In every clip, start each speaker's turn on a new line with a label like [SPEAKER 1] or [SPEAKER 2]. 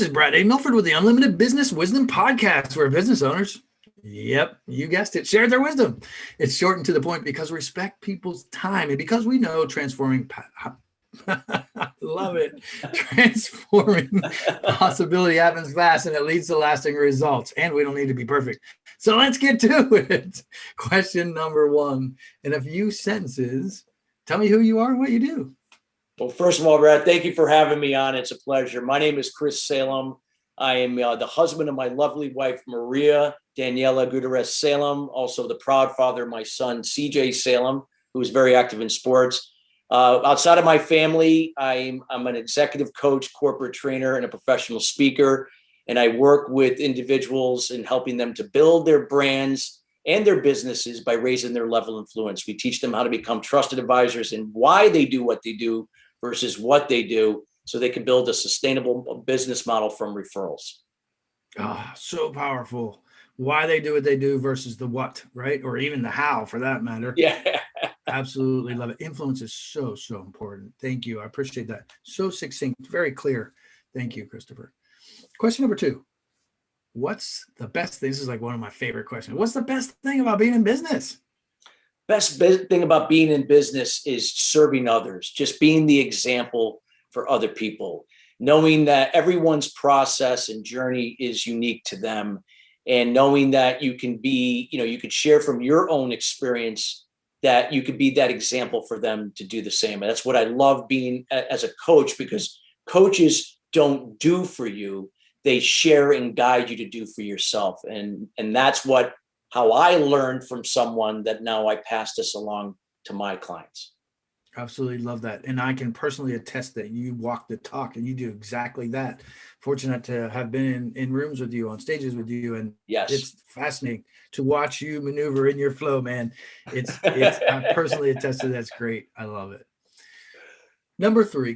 [SPEAKER 1] This is Brad A. Milford with the Unlimited Business Wisdom Podcast, where business owners, yep, you guessed it, share their wisdom. It's short and to the point because we respect people's time and because we know love it. Transforming possibility happens fast and it leads to lasting results. And we don't need to be perfect. So let's get to it. Question number one. In a few sentences, tell me who you are and what you do.
[SPEAKER 2] Well, first of all, Brad, thank you for having me on. It's a pleasure. My name is Chris Salem. I am the husband of my lovely wife, Maria Daniela Gutierrez Salem, also the proud father of my son, CJ Salem, who is very active in sports. Outside of my family, I'm an executive coach, corporate trainer, and a professional speaker. And I work with individuals in helping them to build their brands and their businesses by raising their level of influence. We teach them how to become trusted advisors and why they do what they do versus what they do, so they can build a sustainable business model from referrals.
[SPEAKER 1] Ah, so powerful. Why they do what they do versus the what, right? Or even the how, for that matter.
[SPEAKER 2] Yeah.
[SPEAKER 1] Absolutely love it. Influence is so important. Thank you. I appreciate that. So succinct, very clear. Thank you, Christopher. Question number two. What's the best thing? This is like one of my favorite questions. What's the best thing about being in business?
[SPEAKER 2] Best thing about being in business is serving others, just being the example for other people, knowing that everyone's process and journey is unique to them, and knowing that you can be, you could share from your own experience, that you could be that example for them to do the same. And that's what I love being as a coach, because coaches don't do for you, they share and guide you to do for yourself. And that's how I learned from someone that now I pass this along to my clients.
[SPEAKER 1] Absolutely love that. And I can personally attest that you walk the talk and you do exactly that. Fortunate to have been in rooms with you, on stages with you. And
[SPEAKER 2] yes,
[SPEAKER 1] it's fascinating to watch you maneuver in your flow, man. I personally attest to that's great. I love it.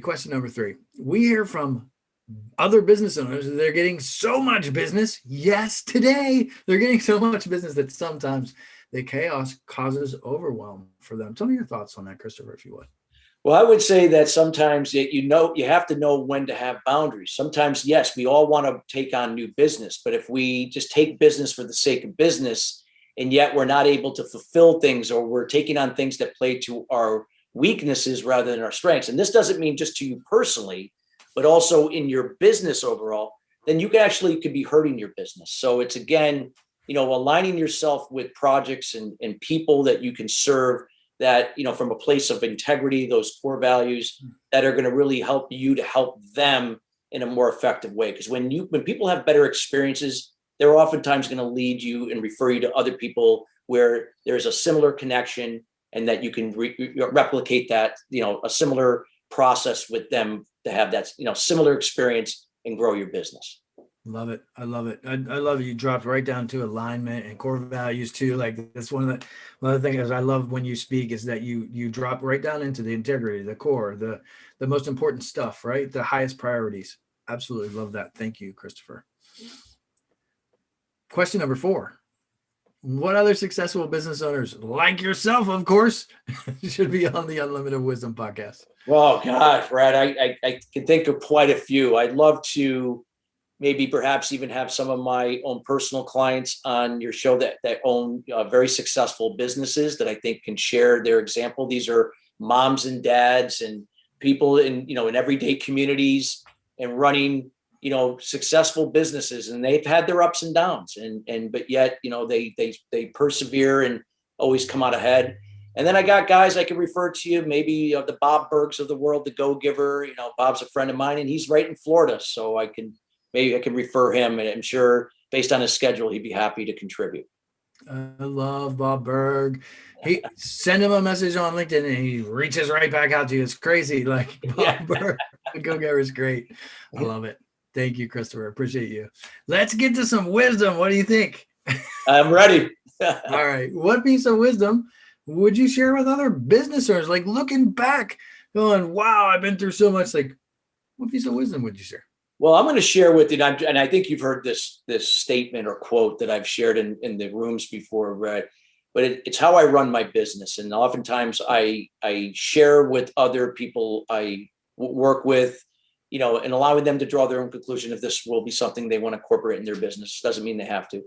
[SPEAKER 1] Question number three. We hear from other business owners, they're getting so much business. Yes, today they're getting so much business that sometimes the chaos causes overwhelm for them. Tell me your thoughts on that, Christopher, if you would.
[SPEAKER 2] Well, I would say that sometimes you have to know when to have boundaries. Sometimes, yes, we all want to take on new business, but if we just take business for the sake of business, and yet we're not able to fulfill things, or we're taking on things that play to our weaknesses rather than our strengths, and this doesn't mean just to you personally, but also in your business overall, then you could be hurting your business. So it's, again, aligning yourself with projects and people that you can serve, that, from a place of integrity, those core values that are going to really help you to help them in a more effective way. Because when people have better experiences, they're oftentimes going to lead you and refer you to other people where there's a similar connection, and that you can replicate that, a similar process with them to have that, similar experience and grow your business.
[SPEAKER 1] Love it. I love it. I love it. You dropped right down to alignment and core values too. Like, that's one of the things I love when you speak, is that you drop right down into the integrity, the core, the most important stuff, right? The highest priorities. Absolutely love that. Thank you, Christopher. Question number four. What other successful business owners, like yourself, of course, should be on the Unlimited Wisdom Podcast?
[SPEAKER 2] Well, God, Brad, I can think of quite a few. I'd love to maybe perhaps even have some of my own personal clients on your show that own very successful businesses that I think can share their example. These are moms and dads and people in everyday communities and running successful businesses, and they've had their ups and downs, but yet they persevere and always come out ahead. And then I got guys I can refer to you, maybe the Bob Bergs of the world, the Go Giver. Bob's a friend of mine, and he's right in Florida, so I can refer him, and I'm sure based on his schedule he'd be happy to contribute.
[SPEAKER 1] I love Bob Berg. He send him a message on LinkedIn and he reaches right back out to you. It's crazy. Like, Bob Berg, the Go Giver is great. I love it. Thank you, Christopher. Appreciate you. Let's get to some wisdom. What do you think?
[SPEAKER 2] I'm ready.
[SPEAKER 1] All right. What piece of wisdom would you share with other business owners? Like, looking back, going, wow, I've been through so much. Like, what piece of wisdom would you share?
[SPEAKER 2] Well, I'm going to share with you, and I think you've heard this statement or quote that I've shared in the rooms before, right? But it's how I run my business. And oftentimes I share with other people I work with, and allowing them to draw their own conclusion if this will be something they want to incorporate in their business. Doesn't mean they have to,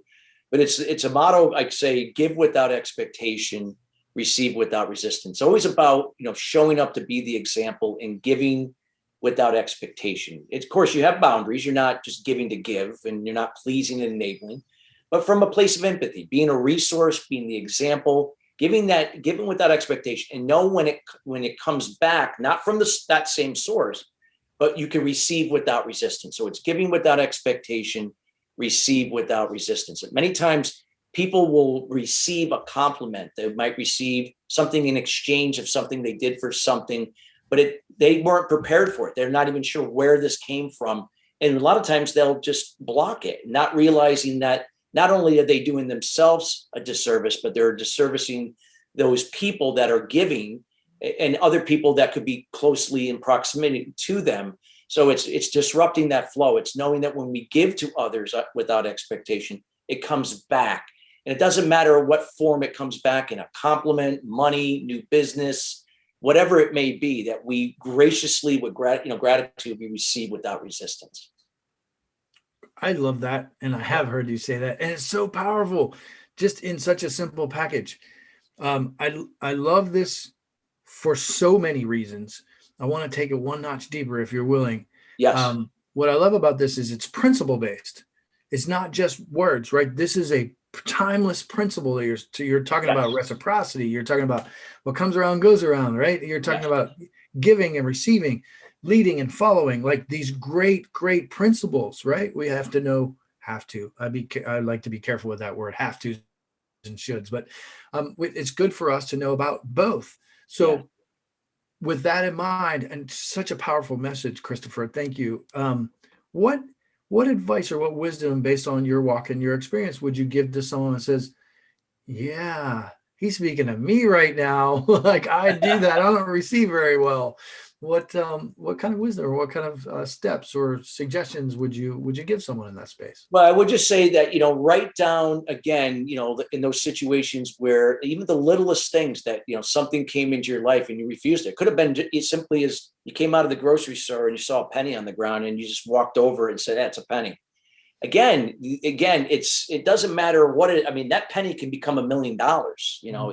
[SPEAKER 2] but it's a motto. I'd say, give without expectation, receive without resistance. Always about, showing up to be the example and giving without expectation. Of course, you have boundaries. You're not just giving to give, and you're not pleasing and enabling, but from a place of empathy, being a resource, being the example, giving without expectation, and know when it comes back, not from that same source, but you can receive without resistance. So it's giving without expectation, receive without resistance. And many times people will receive a compliment. They might receive something in exchange of something they did for something, but they weren't prepared for it. They're not even sure where this came from. And a lot of times they'll just block it, not realizing that not only are they doing themselves a disservice, but they're disservicing those people that are giving and other people that could be closely in proximity to them. So it's disrupting that flow. It's knowing that when we give to others without expectation, it comes back. And it doesn't matter what form it comes back in, a compliment, money, new business, whatever it may be, that we graciously, with gratitude, we receive without resistance.
[SPEAKER 1] I love that. And I have heard you say that. And it's so powerful, just in such a simple package. I love this for so many reasons. I want to take it one notch deeper if you're willing.
[SPEAKER 2] Yes.
[SPEAKER 1] What I love about this is it's principle based. It's not just words, right? This is a timeless principle that you're talking about reciprocity. You're talking about what comes around goes around, right? You're talking about giving and receiving, leading and following, like these great, great principles, right? We have to know, I like to be careful with that word, have to and shoulds, but it's good for us to know about both. So with that in mind, and such a powerful message, Christopher, thank you. What advice or what wisdom, based on your walk and your experience, would you give to someone that says, yeah, he's speaking to me right now? Like, I do that. I don't receive very well. What kind of wisdom or what kind of steps or suggestions would you give someone in that space?
[SPEAKER 2] Well, I would just say that, write down again, in those situations where even the littlest things that, something came into your life and you refused it. Could have been as simply as you came out of the grocery store and you saw a penny on the ground and you just walked over and said, that's a penny. Again, it doesn't matter that penny can become $1 million.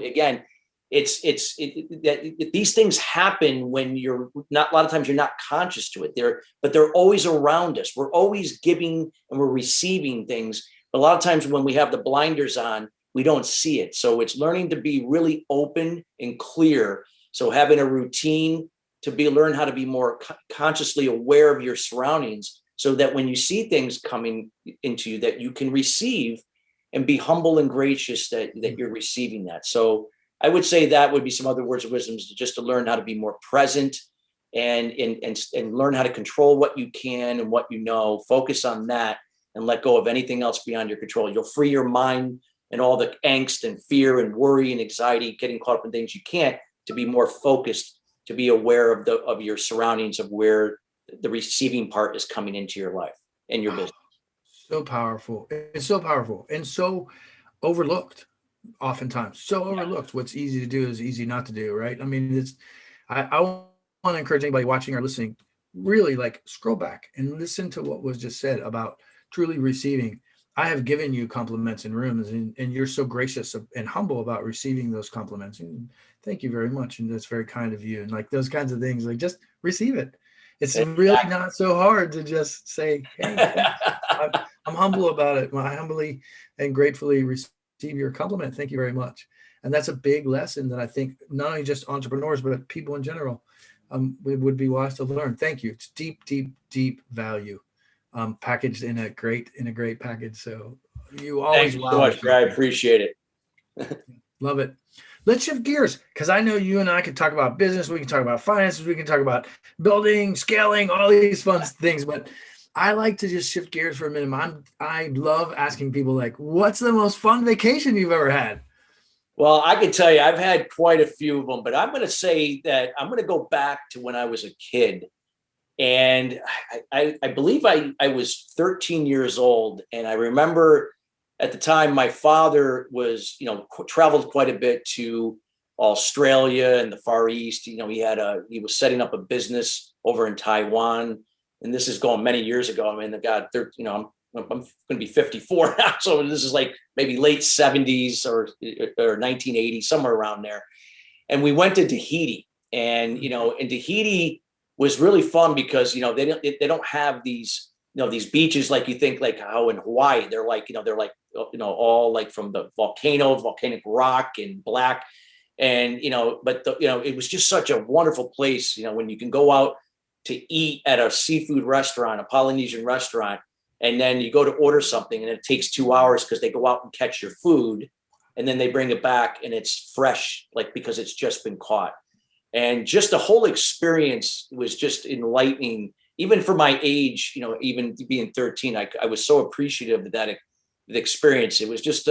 [SPEAKER 2] Again, these things happen when you're not, a lot of times you're not conscious to it but they're always around us. We're always giving and we're receiving things. But a lot of times when we have the blinders on, we don't see it. So it's learning to be really open and clear. So having a routine to learn how to be more consciously aware of your surroundings, so that when you see things coming into you, that you can receive and be humble and gracious that you're receiving that. So I would say that would be some other words of wisdom, just to learn how to be more present and learn how to control what you can and what focus on that and let go of anything else beyond your control. You'll free your mind and all the angst and fear and worry and anxiety, getting caught up in things you can't, to be more focused, to be aware of your surroundings, of where the receiving part is coming into your life and your business.
[SPEAKER 1] So powerful. It's so powerful and so overlooked. Oftentimes so overlooked. What's easy to do is easy not to do, right? I mean, I want to encourage anybody watching or listening, really, like, scroll back and listen to what was just said about truly receiving. I have given you compliments in rooms, and you're so gracious and humble about receiving those compliments, and thank you very much, and that's very kind of you. And like those kinds of things, like, just receive it. It's really not so hard to just say, hey, I'm humble about it. I humbly and gratefully receive your compliment. Thank you very much. And that's a big lesson that I think not only just entrepreneurs, but people in general, would be wise to learn. Thank you. It's deep, deep, deep value, packaged in a great package. So you always,
[SPEAKER 2] thank you so much, I appreciate it.
[SPEAKER 1] Love it. Let's shift gears, because I know you and I could talk about business. We can talk about finances. We can talk about building, scaling, all these fun things, but I like to just shift gears for a minute. I love asking people, like, what's the most fun vacation you've ever had?
[SPEAKER 2] Well, I can tell you, I've had quite a few of them, but I'm going to say that I'm going to go back to when I was a kid. And I believe I was 13 years old. And I remember at the time, my father was, traveled quite a bit to Australia and the Far East. He was setting up a business over in Taiwan. and this is going many years ago. I mean, God, I'm going to be 54 now, so this is like maybe late 70s or 1980, somewhere around there. And we went to Tahiti, and and Tahiti was really fun because they don't have these these beaches like you think, like how in Hawaii they're like all like from the volcanic rock and black, and but it was just such a wonderful place. When you can go out to eat at a seafood restaurant, a Polynesian restaurant, and then you go to order something and it takes 2 hours because they go out and catch your food, and then they bring it back and it's fresh, like because it's just been caught. And just the whole experience was just enlightening, even for my age. Even being 13, I was so appreciative of that experience. It was just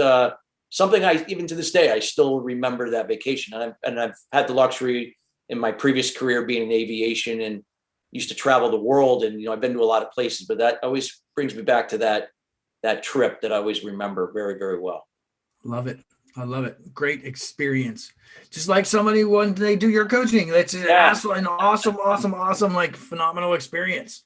[SPEAKER 2] something even to this day, I still remember that vacation. And I've had the luxury in my previous career being in aviation and used to travel the world, and I've been to a lot of places, but that always brings me back to that trip that I always remember very, very well.
[SPEAKER 1] Love it. I love it. Great experience. Just like somebody when they do your coaching, that's an awesome, like phenomenal experience.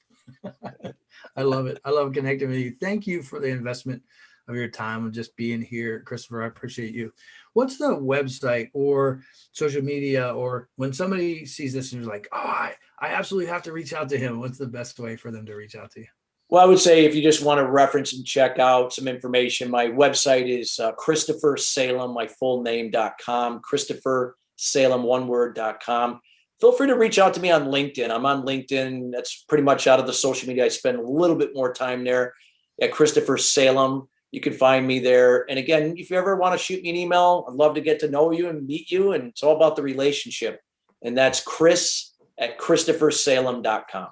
[SPEAKER 1] I love it. I love connecting with you. Thank you for the investment of your time and just being here, Christopher. I appreciate you. What's the website or social media, or when somebody sees this and is like, oh, I absolutely have to reach out to him, what's the best way for them to reach out to you?
[SPEAKER 2] Well, I would say if you just want to reference and check out some information, my website is Christopher Salem, my full name.com, Christopher Salem, one word.com. Feel free to reach out to me on LinkedIn. I'm on LinkedIn. That's pretty much out of the social media. I spend a little bit more time there at Christopher Salem. You can find me there. And again, if you ever want to shoot me an email, I'd love to get to know you and meet you. And it's all about the relationship. And that's Chris@ChristopherSalem.com.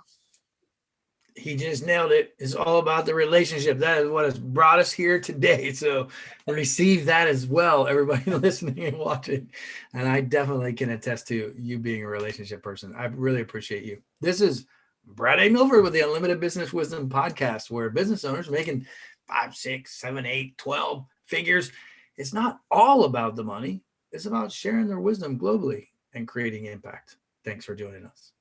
[SPEAKER 1] He just nailed it. It's all about the relationship. That is what has brought us here today. So receive that as well, everybody listening and watching. And I definitely can attest to you being a relationship person. I really appreciate you. This is Brad A. Milford with the Unlimited Business Wisdom Podcast, where business owners making 5, 6, 7, 8, 12 figures. It's not all about the money. It's about sharing their wisdom globally and creating impact. Thanks for joining us.